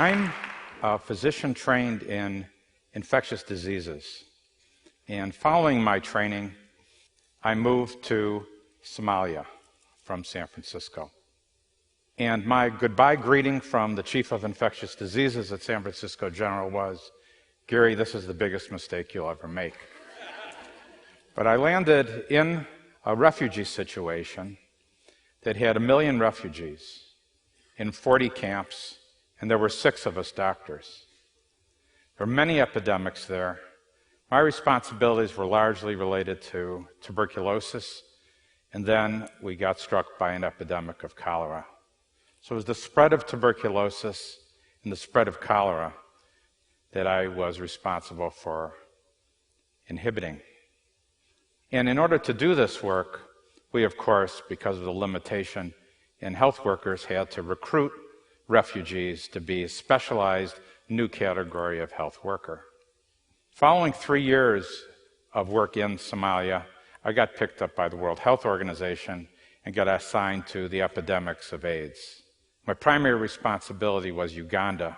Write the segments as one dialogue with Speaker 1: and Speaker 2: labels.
Speaker 1: I'm a physician trained in infectious diseases. And following my training, I moved to Somalia from San Francisco. And my goodbye greeting from the chief of infectious diseases at San Francisco General was, "Gary, this is the biggest mistake you'll ever make." But I landed in a refugee situation that had 1 million refugees in 40 camps, and there were 6 of us doctors. There were many epidemics there. My responsibilities were largely related to tuberculosis, and then we got struck by an epidemic of cholera. So it was the spread of tuberculosis and the spread of cholera that I was responsible for inhibiting. And in order to do this work, we, of course, because of the limitation in health workers, had to recruit refugees to be a specialized new category of health worker. Following 3 years of work in Somalia, I got picked up by the World Health Organization and got assigned to the epidemics of AIDS. My primary responsibility was Uganda,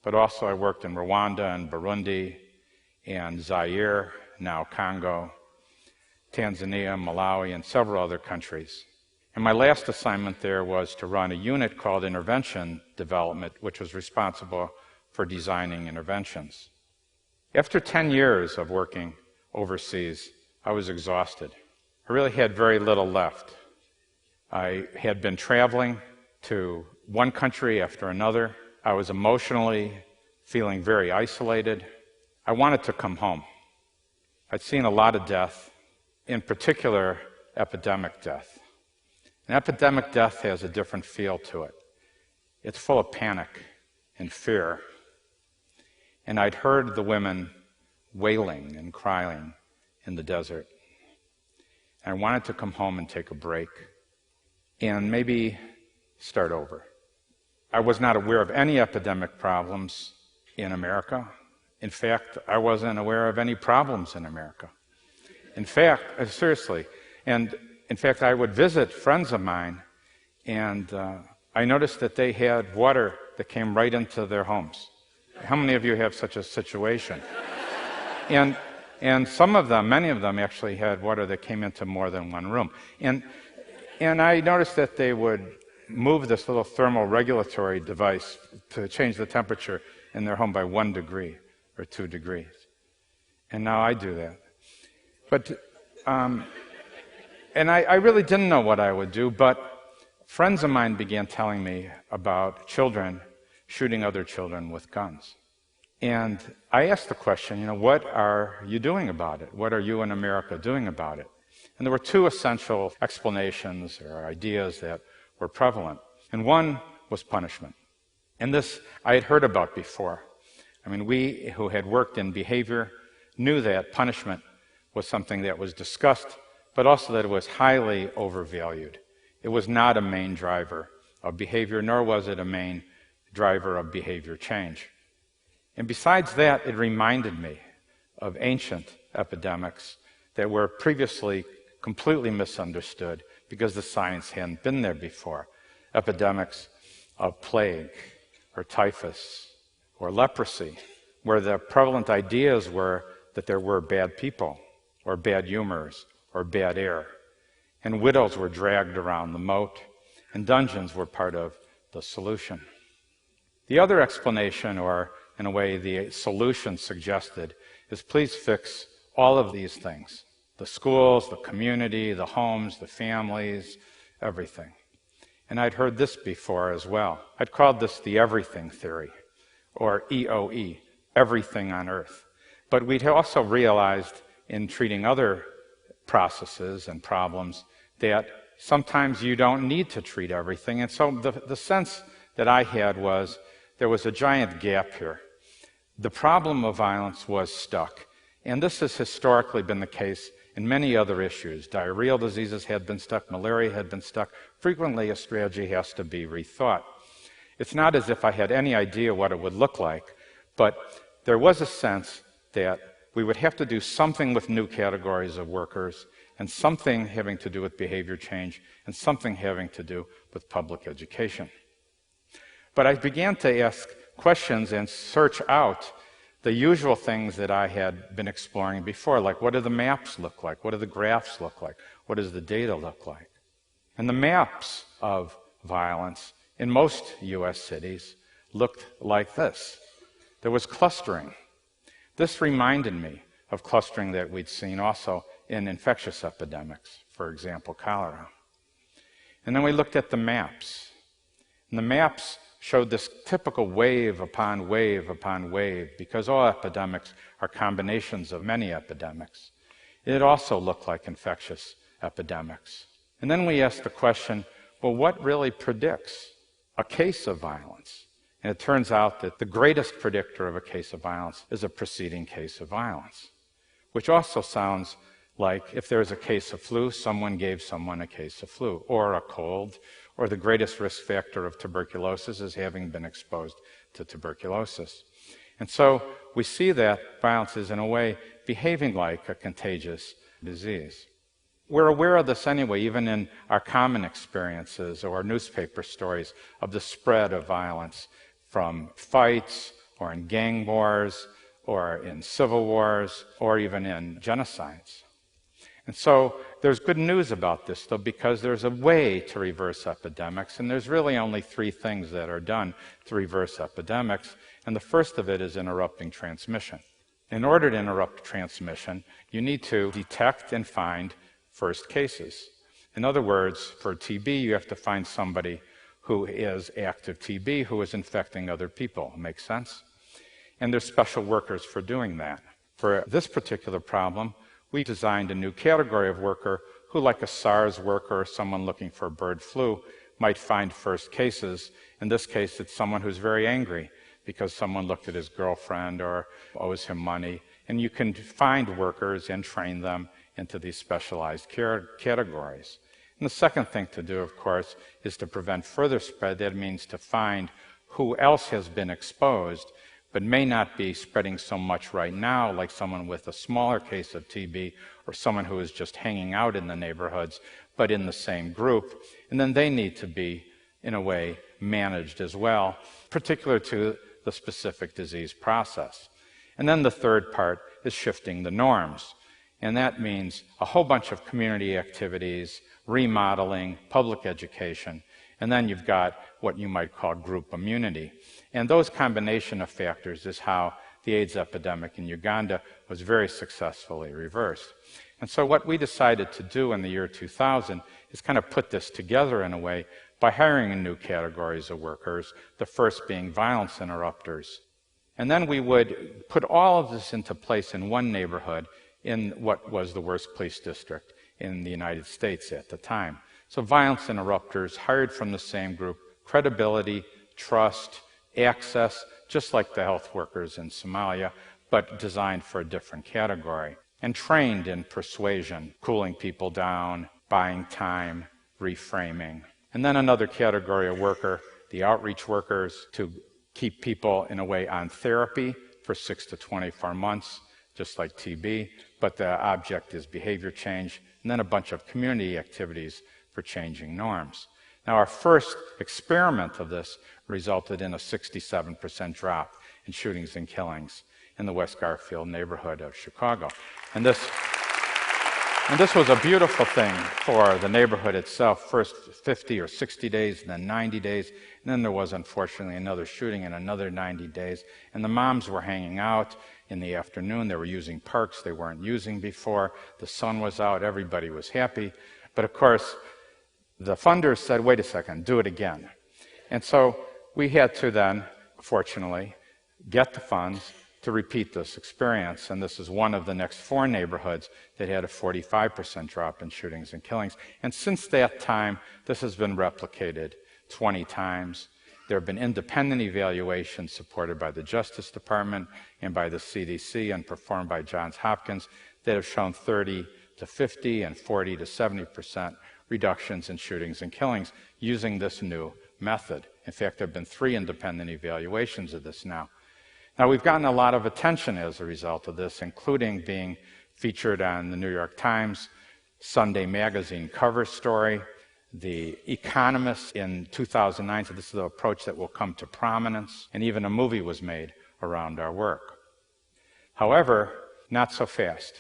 Speaker 1: but also I worked in Rwanda and Burundi and Zaire, now Congo, Tanzania, Malawi, and several other countries. And my last assignment there was to run a unit called Intervention Development, which was responsible for designing interventions. After 10 years of working overseas, I was exhausted. I really had very little left. I had been traveling to one country after another. I was emotionally feeling very isolated. I wanted to come home. I'd seen a lot of death, in particular, epidemic death. And epidemic death has a different feel to it. It's full of panic and fear. And I'd heard the women wailing and crying in the desert. And I wanted to come home and take a break and maybe start over. I was not aware of any epidemic problems in America. In fact, I wasn't aware of any problems in America. In fact, seriously, and in fact, I would visit friends of mine, and I noticed that they had water that came right into their homes. How many of you have such a situation? And some of them, many of them actually had water that came into more than one room. And I noticed that they would move this little thermal regulatory device to change the temperature in their home by 1 degree or 2 degrees. And now I do that. But, and I really didn't know what I would do, but friends of mine began telling me about children shooting other children with guns. And I asked the question, what are you doing about it? What are you in America doing about it? And there were 2 essential explanations or ideas that were prevalent. And one was punishment. And this I had heard about before. I mean, we who had worked in behavior knew that punishment was something that was discussed, but also that it was highly overvalued. It was not a main driver of behavior, nor was it a main driver of behavior change. And besides that, it reminded me of ancient epidemics that were previously completely misunderstood because the science hadn't been there before. Epidemics of plague or typhus or leprosy, where the prevalent ideas were that there were bad people or bad humors or bad air. And widows were dragged around the moat, and dungeons were part of the solution. The other explanation, or in a way the solution suggested, is please fix all of these things. The schools, the community, the homes, the families, everything. And I'd heard this before as well. I'd called this the everything theory, or EOE, everything on earth. But we'd also realized in treating other processes and problems that sometimes you don't need to treat everything. And so the sense that I had was there was a giant gap here. The problem of violence was stuck. And this has historically been the case in many other issues. Diarrheal diseases had been stuck, malaria had been stuck. Frequently, a strategy has to be rethought. It's not as if I had any idea what it would look like, but there was a sense that we would have to do something with new categories of workers, and something having to do with behavior change, and something having to do with public education. But I began to ask questions and search out the usual things that I had been exploring before, like what do the maps look like? What do the graphs look like? What does the data look like? And the maps of violence in most US cities looked like this. There was clustering. This reminded me of clustering that we'd seen also in infectious epidemics, for example, cholera. And then we looked at the maps. And the maps showed this typical wave upon wave upon wave, because all epidemics are combinations of many epidemics. It also looked like infectious epidemics. And then we asked the question, well, what really predicts a case of violence? And it turns out that the greatest predictor of a case of violence is a preceding case of violence, which also sounds like if there's a case of flu, someone gave someone a case of flu, or a cold, or the greatest risk factor of tuberculosis is having been exposed to tuberculosis. And so we see that violence is in a way behaving like a contagious disease. We're aware of this anyway, even in our common experiences or newspaper stories of the spread of violence from fights or in gang wars or in civil wars or even in genocides. And so there's good news about this, though, because there's a way to reverse epidemics, and there's really only three things that are done to reverse epidemics, and the first of it is interrupting transmission. In order to interrupt transmission, you need to detect and find first cases. In other words, for TB, you have to find somebody who is active TB who is infecting other people. Makes sense? And there's special workers for doing that. For this particular problem, we designed a new category of worker who, like a SARS worker or someone looking for bird flu, might find first cases. In this case, it's someone who's very angry because someone looked at his girlfriend or owes him money. And you can find workers and train them into these specialized categories. And the second thing to do, of course, is to prevent further spread. That means to find who else has been exposed but may not be spreading so much right now, like someone with a smaller case of TB or someone who is just hanging out in the neighborhoods, but in the same group. And then they need to be, in a way, managed as well, particular to the specific disease process. And then the third part is shifting the norms. And that means a whole bunch of community activities, remodeling, public education, and then you've got what you might call group immunity. And those combination of factors is how the AIDS epidemic in Uganda was very successfully reversed. And so what we decided to do in the year 2000 is kind of put this together in a way by hiring in new categories of workers, the first being violence interrupters. And then we would put all of this into place in one neighborhood in what was the worst police district in the United States at the time. So violence interrupters hired from the same group, credibility, trust, access, just like the health workers in Somalia, but designed for a different category, and trained in persuasion, cooling people down, buying time, reframing. And then another category of worker, the outreach workers, to keep people in a way on therapy for 6 to 24 months, just like TB, but the object is behavior change, and then a bunch of community activities for changing norms. Now, our first experiment of this resulted in a 67% drop in shootings and killings in the West Garfield neighborhood of Chicago. And this was a beautiful thing for the neighborhood itself, first 50 or 60 days, and then 90 days, and then there was, unfortunately, another shooting in another 90 days. And the moms were hanging out in the afternoon. They were using parks they weren't using before. The sun was out. Everybody was happy. But, of course, the funders said, wait a second, do it again. And so we had to then, fortunately, get the funds to repeat this experience. And this is one of the next 4 neighborhoods that had a 45% drop in shootings and killings. And since that time, this has been replicated 20 times. There have been independent evaluations supported by the Justice Department and by the CDC and performed by Johns Hopkins that have shown 30 to 50 and 40 to 70% reductions in shootings and killings using this new method. In fact, there have been 3 independent evaluations of this now. Now, we've gotten a lot of attention as a result of this, including being featured on the New York Times Sunday magazine cover story. The economists in 2009 said this is the approach that will come to prominence, and even a movie was made around our work. However, not so fast,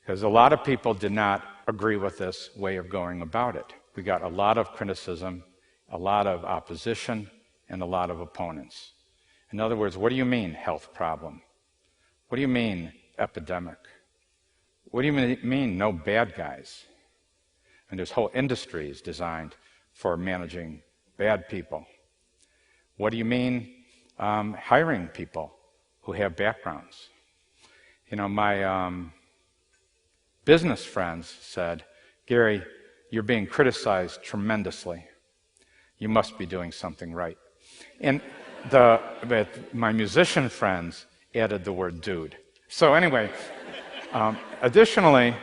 Speaker 1: because a lot of people did not agree with this way of going about it. We got a lot of criticism, a lot of opposition, and a lot of opponents. In other words, what do you mean health problem? What do you mean epidemic? What do you mean no bad guys? And there's whole industries designed for managing bad people. What do you mean hiring people who have backgrounds? You know, my business friends said, Gary, you're being criticized tremendously. You must be doing something right. And but my musician friends added the word dude. So anyway, additionally,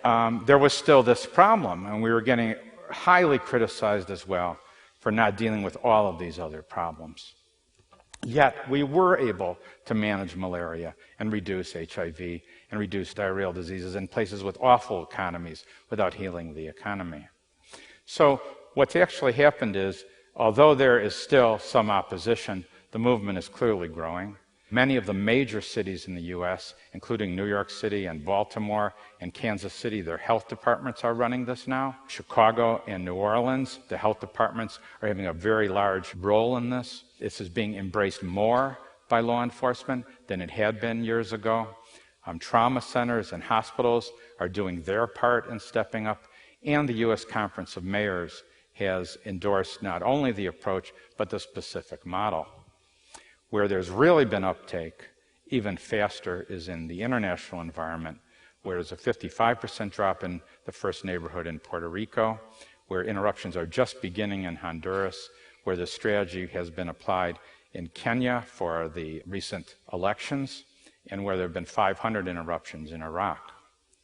Speaker 1: there was still this problem, and we were getting highly criticized as well for not dealing with all of these other problems. Yet, we were able to manage malaria and reduce HIV and reduce diarrheal diseases in places with awful economies without healing the economy. So, what's actually happened is, although there is still some opposition, the movement is clearly growing. Many of the major cities in the U.S., including New York City and Baltimore and Kansas City, their health departments are running this now. Chicago and New Orleans, the health departments are having a very large role in this. This is being embraced more by law enforcement than it had been years ago. Trauma centers and hospitals are doing their part in stepping up, and the U.S. Conference of Mayors has endorsed not only the approach, but the specific model. Where there's really been uptake, even faster, is in the international environment, where there's a 55% drop in the first neighborhood in Puerto Rico, where interruptions are just beginning in Honduras, where the strategy has been applied in Kenya for the recent elections, and where there have been 500 interruptions in Iraq.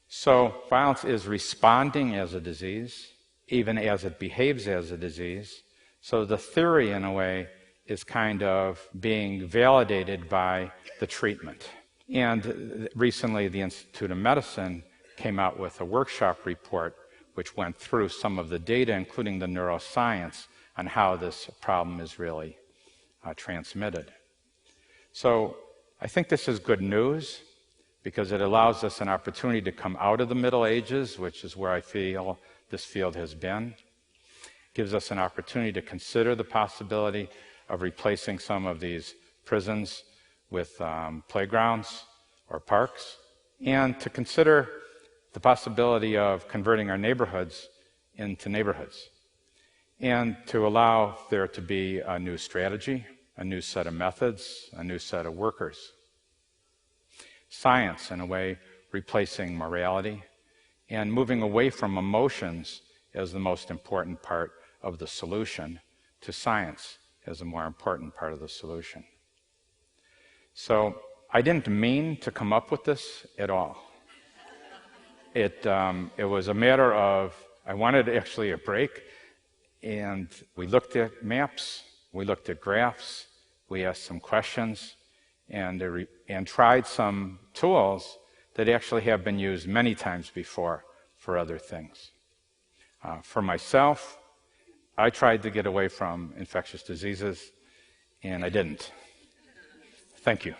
Speaker 1: So violence is responding as a disease, even as it behaves as a disease. So the theory, in a way, is kind of being validated by the treatment. And recently, the Institute of Medicine came out with a workshop report which went through some of the data, including the neuroscience, on how this problem is really transmitted. So I think this is good news because it allows us an opportunity to come out of the Middle Ages, which is where I feel this field has been. It gives us an opportunity to consider the possibility of replacing some of these prisons with playgrounds or parks, and to consider the possibility of converting our neighborhoods into neighborhoods, and to allow there to be a new strategy, a new set of methods, a new set of workers. Science, in a way, replacing morality, and moving away from emotions as the most important part of the solution to science as a more important part of the solution. So I didn't mean to come up with this at all. It was a matter of, I wanted actually a break, and we looked at maps, we looked at graphs, we asked some questions, and tried some tools that actually have been used many times before for other things. For myself, I tried to get away from infectious diseases, and I didn't. Thank you.